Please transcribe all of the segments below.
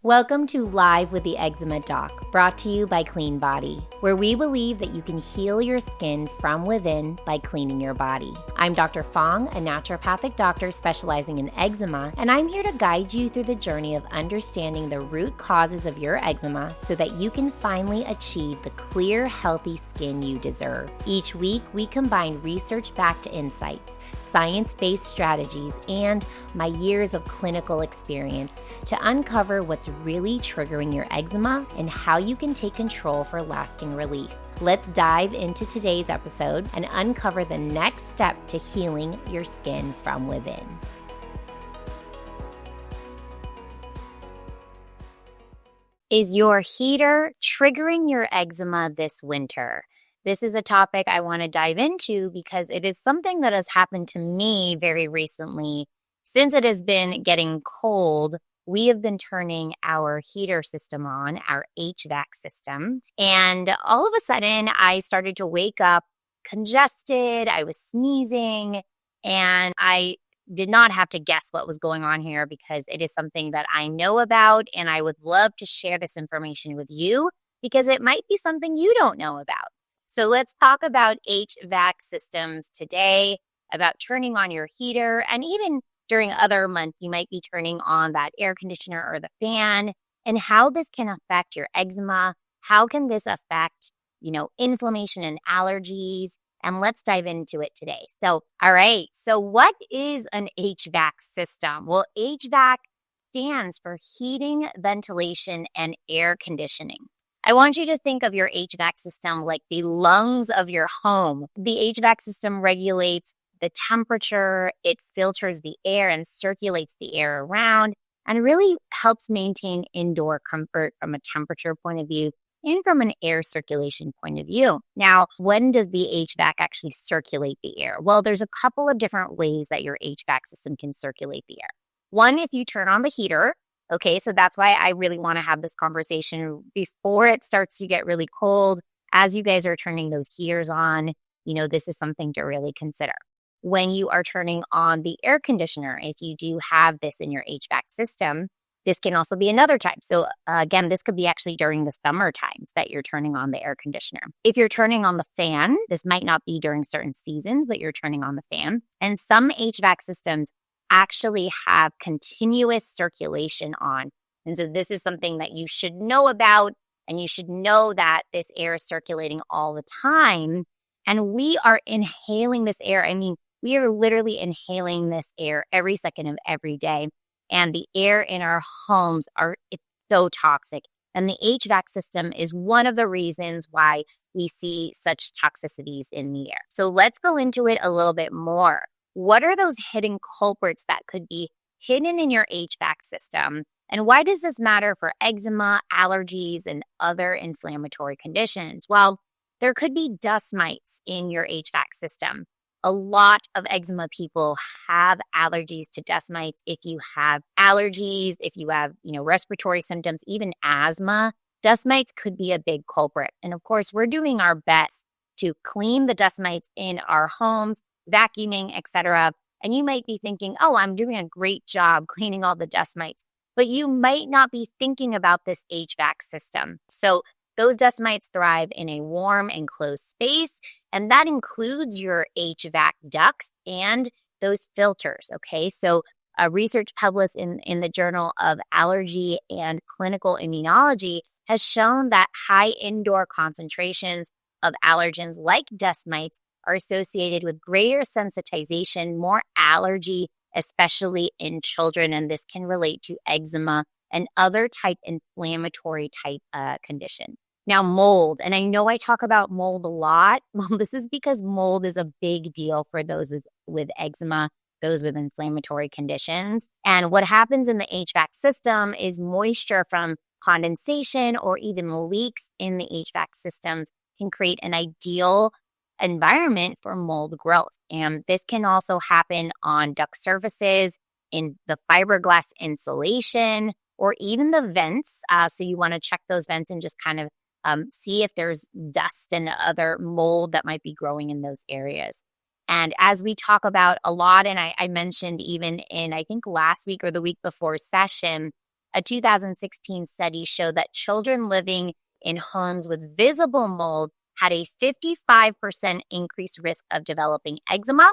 Welcome to Live with the Eczema Doc, brought to you by Clean Body, where we believe that you can heal your skin from within by cleaning your body. I'm Dr. Fong, a naturopathic doctor specializing in eczema, and I'm here to guide you through the journey of understanding the root causes of your eczema so that you can finally achieve the clear, healthy skin you deserve. Each week, we combine research-backed insights, science-based strategies, and my years of clinical experience to uncover what's really triggering your eczema and how you can take control for lasting relief. Let's dive into today's episode and uncover the next step to healing your skin from within. Is your heater triggering your eczema this winter? This is a topic I want to dive into because it is something that has happened to me very recently. Since it has been getting cold, we have been turning our heater system on, our HVAC system, and all of a sudden I started to wake up congested, I was sneezing, and I did not have to guess what was going on here because it is something that I know about, and I would love to share this information with you because it might be something you don't know about. So let's talk about HVAC systems today, about turning on your heater, and even during other months, you might be turning on that air conditioner or the fan, and how this can affect your eczema. How can this affect, inflammation and allergies? And let's dive into it today. So, all right. So what is an HVAC system? Well, HVAC stands for heating, ventilation, and air conditioning. I want you to think of your HVAC system like the lungs of your home. The HVAC system regulates the temperature, it filters the air and circulates the air around, and really helps maintain indoor comfort from a temperature point of view and from an air circulation point of view. Now, when does the HVAC actually circulate the air? Well, there's a couple of different ways that your HVAC system can circulate the air. One, if you turn on the heater. Okay, so that's why I really want to have this conversation before it starts to get really cold. As you guys are turning those heaters on, this is something to really consider. When you are turning on the air conditioner, if you do have this in your HVAC system, this can also be another time. So again, this could be actually during the summer times that you're turning on the air conditioner. If you're turning on the fan, this might not be during certain seasons, but you're turning on the fan. And some HVAC systems actually have continuous circulation on. And so this is something that you should know about, and you should know that this air is circulating all the time. And we are inhaling this air. We are literally inhaling this air every second of every day. And the air in our homes it's so toxic. And the HVAC system is one of the reasons why we see such toxicities in the air. So let's go into it a little bit more. What are those hidden culprits that could be hidden in your HVAC system? And why does this matter for eczema, allergies, and other inflammatory conditions? Well, there could be dust mites in your HVAC system. A lot of eczema people have allergies to dust mites. If you have allergies, if you have, respiratory symptoms, even asthma, dust mites could be a big culprit. And of course, we're doing our best to clean the dust mites in our homes, vacuuming, etc. And you might be thinking, oh, I'm doing a great job cleaning all the dust mites. But you might not be thinking about this HVAC system. So those dust mites thrive in a warm and closed space, and that includes your HVAC ducts and those filters, okay? So research published in the Journal of Allergy and Clinical Immunology has shown that high indoor concentrations of allergens like dust mites are associated with greater sensitization, more allergy, especially in children, and this can relate to eczema and other type inflammatory type condition. Now, mold, and I know I talk about mold a lot. Well, this is because mold is a big deal for those with eczema, those with inflammatory conditions. And what happens in the HVAC system is moisture from condensation or even leaks in the HVAC systems can create an ideal environment for mold growth. And this can also happen on duct surfaces, in the fiberglass insulation, or even the vents. So you want to check those vents and just kind of see if there's dust and other mold that might be growing in those areas. And as we talk about a lot, and I mentioned even in, I think last week or the week before session, A 2016 study showed that children living in homes with visible mold had a 55% increased risk of developing eczema.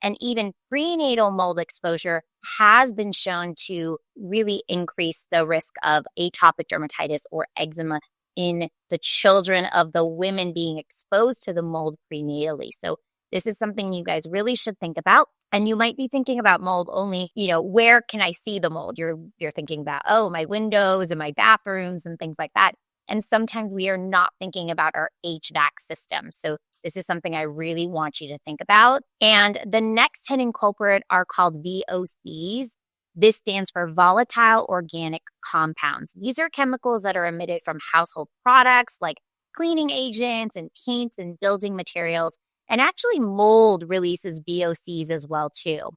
And even prenatal mold exposure has been shown to really increase the risk of atopic dermatitis or eczema in the children of the women being exposed to the mold prenatally. So this is something you guys really should think about. And you might be thinking about mold only, where can I see the mold? You're thinking about, my windows and my bathrooms and things like that. And sometimes we are not thinking about our HVAC system. So this is something I really want you to think about. And the next hidden culprit are called VOCs. This stands for volatile organic compounds. These are chemicals that are emitted from household products like cleaning agents and paints and building materials. And actually mold releases VOCs as well too.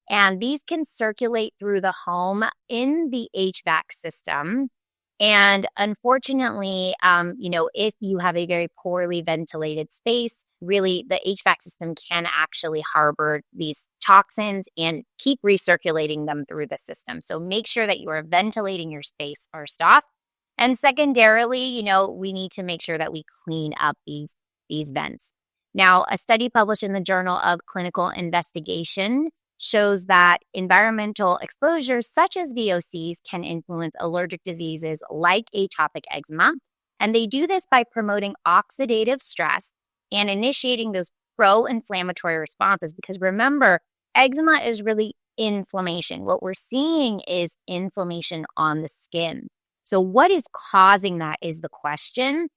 And these can circulate through the home in the HVAC system. And unfortunately, if you have a very poorly ventilated space, really the HVAC system can actually harbor these toxins and keep recirculating them through the system. So make sure that you are ventilating your space first off. And secondarily, we need to make sure that we clean up these vents. Now, a study published in the Journal of Clinical Investigation shows that environmental exposures such as VOCs can influence allergic diseases like atopic eczema. And they do this by promoting oxidative stress and initiating those pro-inflammatory responses. Because remember, eczema is really inflammation. What we're seeing is inflammation on the skin. So what is causing that is the question.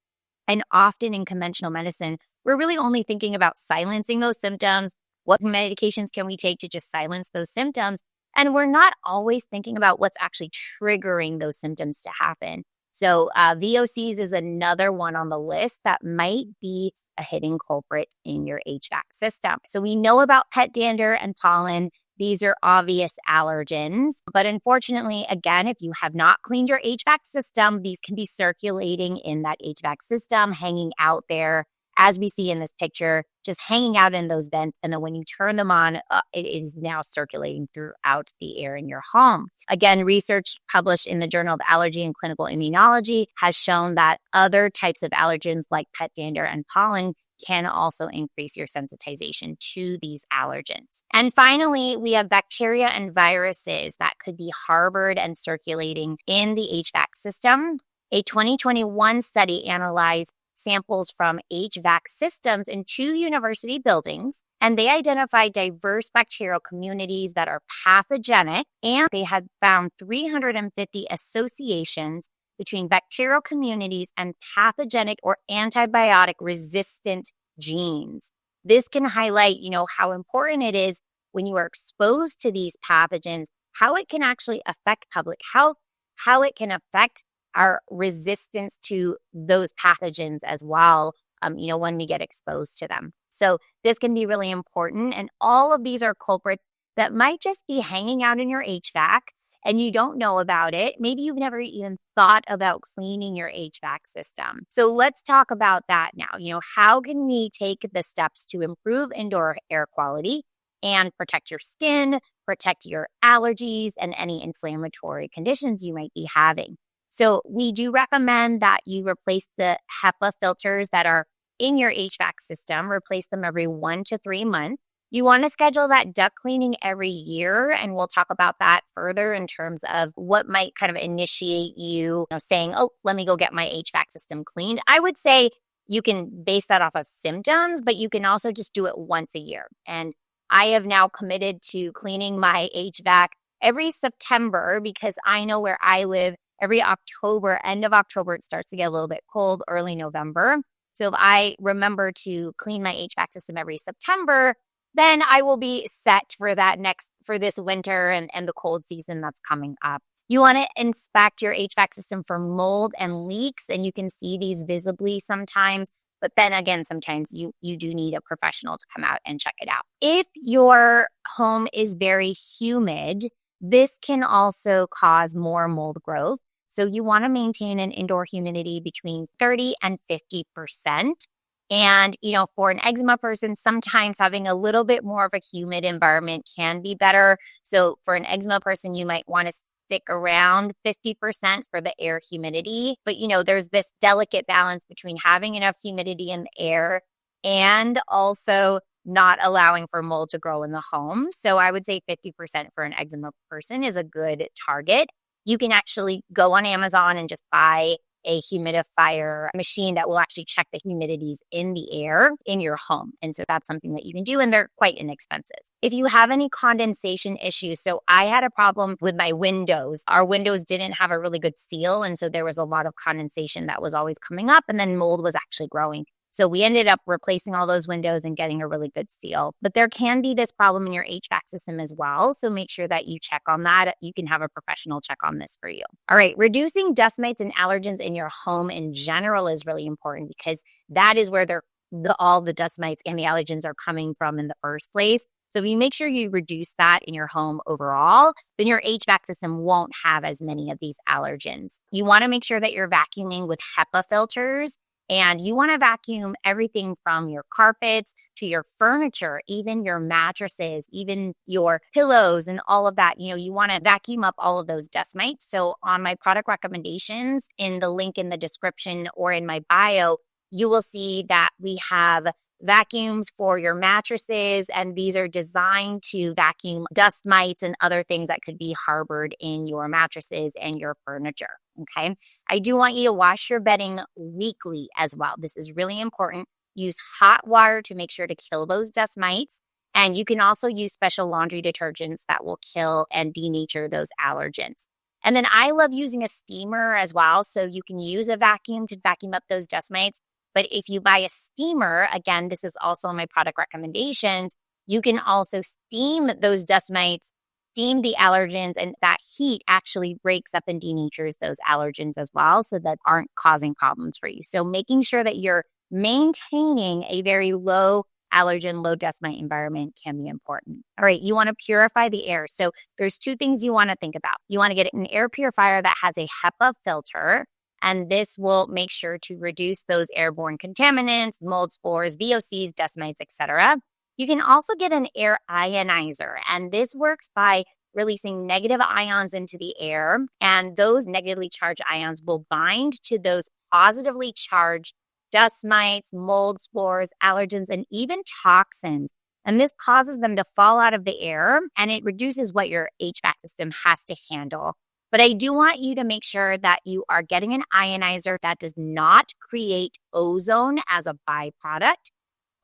And often in conventional medicine, we're really only thinking about silencing those symptoms. What medications can we take to just silence those symptoms? And we're not always thinking about what's actually triggering those symptoms to happen. So VOCs is another one on the list that might be a hidden culprit in your HVAC system. So we know about pet dander and pollen. These are obvious allergens. But unfortunately, again, if you have not cleaned your HVAC system, these can be circulating in that HVAC system, hanging out there. As we see in this picture, just hanging out in those vents. And then when you turn them on, it is now circulating throughout the air in your home. Again, research published in the Journal of Allergy and Clinical Immunology has shown that other types of allergens like pet dander and pollen can also increase your sensitization to these allergens. And finally, we have bacteria and viruses that could be harbored and circulating in the HVAC system. A 2021 study analyzed samples from HVAC systems in 2 university buildings, and they identified diverse bacterial communities that are pathogenic, and they had found 350 associations between bacterial communities and pathogenic or antibiotic resistant genes. This can highlight, how important it is when you are exposed to these pathogens, how it can actually affect public health, how it can affect our resistance to those pathogens as well, when we get exposed to them. So this can be really important. And all of these are culprits that might just be hanging out in your HVAC and you don't know about it. Maybe you've never even thought about cleaning your HVAC system. So let's talk about that now. How can we take the steps to improve indoor air quality and protect your skin, protect your allergies, and any inflammatory conditions you might be having? So we do recommend that you replace the HEPA filters that are in your HVAC system, replace them every 1 to 3 months. You want to schedule that duct cleaning every year, and we'll talk about that further in terms of what might kind of initiate you, saying, let me go get my HVAC system cleaned. I would say you can base that off of symptoms, but you can also just do it once a year. And I have now committed to cleaning my HVAC every September because I know where I live. Every October, end of October, it starts to get a little bit cold, early November. So if I remember to clean my HVAC system every September, then I will be set for this winter and the cold season that's coming up. You want to inspect your HVAC system for mold and leaks, and you can see these visibly sometimes. But then again, sometimes you do need a professional to come out and check it out. If your home is very humid, this can also cause more mold growth. So you want to maintain an indoor humidity between 30 and 50%. And, for an eczema person, sometimes having a little bit more of a humid environment can be better. So for an eczema person, you might want to stick around 50% for the air humidity. But, there's this delicate balance between having enough humidity in the air and also not allowing for mold to grow in the home. So I would say 50% for an eczema person is a good target. You can actually go on Amazon and just buy a humidifier machine that will actually check the humidities in the air in your home. And so that's something that you can do, and they're quite inexpensive. If you have any condensation issues, so I had a problem with my windows. Our windows didn't have a really good seal, and so there was a lot of condensation that was always coming up, and then mold was actually growing. So we ended up replacing all those windows and getting a really good seal. But there can be this problem in your HVAC system as well. So make sure that you check on that. You can have a professional check on this for you. All right. Reducing dust mites and allergens in your home in general is really important because that is where all the dust mites and the allergens are coming from in the first place. So if you make sure you reduce that in your home overall, then your HVAC system won't have as many of these allergens. You want to make sure that you're vacuuming with HEPA filters. And you want to vacuum everything from your carpets to your furniture, even your mattresses, even your pillows and all of that. You want to vacuum up all of those dust mites. So on my product recommendations in the link in the description or in my bio, you will see that we have vacuums for your mattresses, and these are designed to vacuum dust mites and other things that could be harbored in your mattresses and your furniture. Okay. I do want you to wash your bedding weekly as well. This is really important. Use hot water to make sure to kill those dust mites. And you can also use special laundry detergents that will kill and denature those allergens. And then I love using a steamer as well. So you can use a vacuum to vacuum up those dust mites. But if you buy a steamer, again, this is also my product recommendations, you can also steam those dust mites, steam the allergens, and that heat actually breaks up and denatures those allergens as well, so that aren't causing problems for you. So making sure that you're maintaining a very low allergen, low dust mite environment can be important. All right, you want to purify the air. So there's two things you want to think about. You want to get an air purifier that has a HEPA filter, and this will make sure to reduce those airborne contaminants, mold spores, VOCs, dust mites, etc. You can also get an air ionizer, and this works by releasing negative ions into the air, and those negatively charged ions will bind to those positively charged dust mites, mold spores, allergens, and even toxins. And this causes them to fall out of the air, and it reduces what your HVAC system has to handle. But I do want you to make sure that you are getting an ionizer that does not create ozone as a byproduct.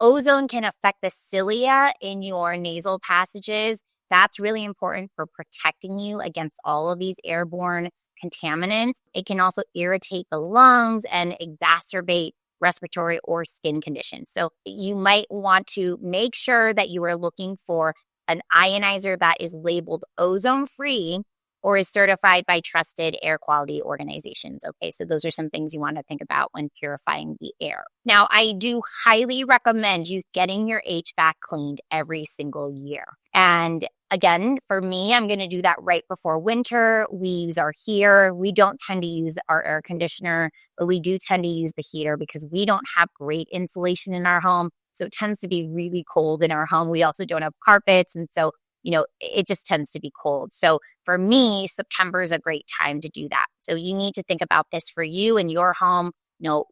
Ozone can affect the cilia in your nasal passages. That's really important for protecting you against all of these airborne contaminants. It can also irritate the lungs and exacerbate respiratory or skin conditions. So you might want to make sure that you are looking for an ionizer that is labeled ozone-free or is certified by trusted air quality organizations. Okay, so those are some things you want to think about when purifying the air. Now, I do highly recommend you getting your HVAC cleaned every single year. And again, for me, I'm going to do that right before winter. We use our heater. We don't tend to use our air conditioner, but we do tend to use the heater because we don't have great insulation in our home. So it tends to be really cold in our home. We also don't have carpets. And so it just tends to be cold. So for me, September is a great time to do that. So you need to think about this for you and your home.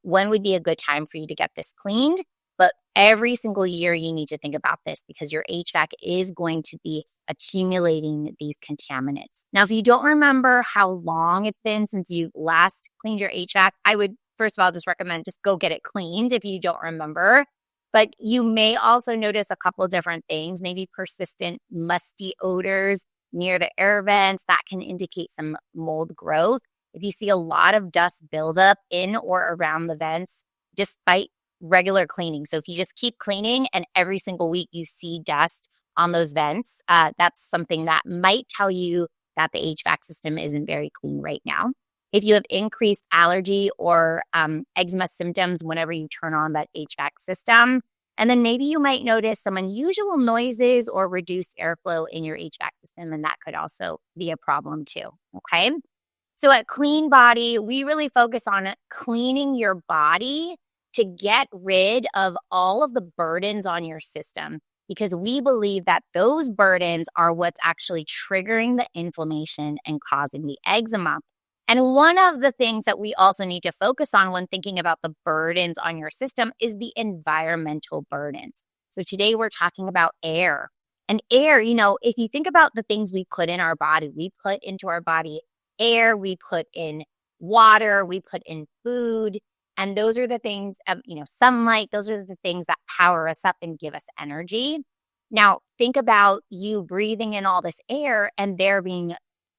When would be a good time for you to get this cleaned? But every single year you need to think about this because your HVAC is going to be accumulating these contaminants. Now, if you don't remember how long it's been since you last cleaned your HVAC, I would first of all just recommend just go get it cleaned if you don't remember. But you may also notice a couple of different things, maybe persistent musty odors near the air vents that can indicate some mold growth. If you see a lot of dust buildup in or around the vents, despite regular cleaning. So if you just keep cleaning and every single week you see dust on those vents, that's something that might tell you that the HVAC system isn't very clean right now. If you have increased allergy or eczema symptoms whenever you turn on that HVAC system, and then maybe you might notice some unusual noises or reduced airflow in your HVAC system, and that could also be a problem too, okay? So at Clean Body, we really focus on cleaning your body to get rid of all of the burdens on your system. because we believe that those burdens are what's actually triggering the inflammation and causing the eczema. And one of the things that we also need to focus on when thinking about the burdens on your system is the environmental burdens. So today we're talking about air. And air, if you think about the things we put in our body, we put into our body air, we put in water, we put in food. And those are the things, sunlight, those are the things that power us up and give us energy. Now, think about you breathing in all this air and there being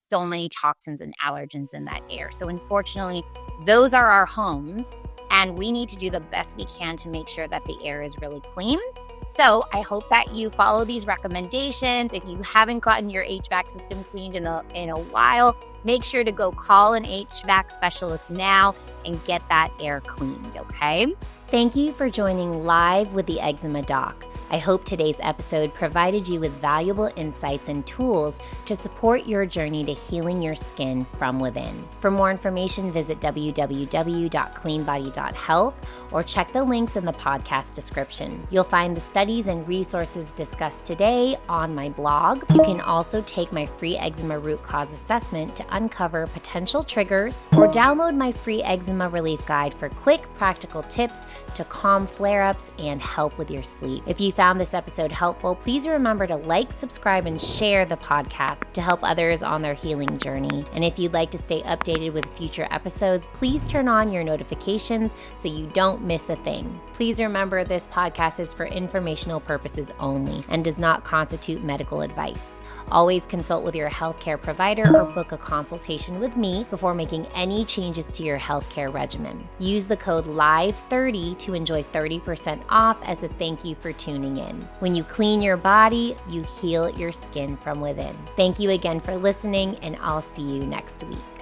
so many toxins and allergens in that air. So unfortunately, those are our homes, and we need to do the best we can to make sure that the air is really clean. So I hope that you follow these recommendations. If you haven't gotten your HVAC system cleaned in a while, make sure to go call an HVAC specialist now and get that air cleaned, okay? Thank you for joining live with the Eczema Doc. I hope today's episode provided you with valuable insights and tools to support your journey to healing your skin from within. For more information, visit www.cleanbody.health or check the links in the podcast description. You'll find the studies and resources discussed today on my blog. You can also take my free eczema root cause assessment to uncover potential triggers, or download my free eczema relief guide for quick, practical tips to calm flare-ups and help with your sleep. If you found this episode helpful, please remember to like, subscribe, and share the podcast to help others on their healing journey. And if you'd like to stay updated with future episodes, please turn on your notifications so you don't miss a thing. Please remember this podcast is for informational purposes only and does not constitute medical advice. Always consult with your healthcare provider or book a consultation with me before making any changes to your healthcare regimen. Use the code LIVE30 to enjoy 30% off as a thank you for tuning in. When you clean your body, you heal your skin from within. Thank you again for listening, and I'll see you next week.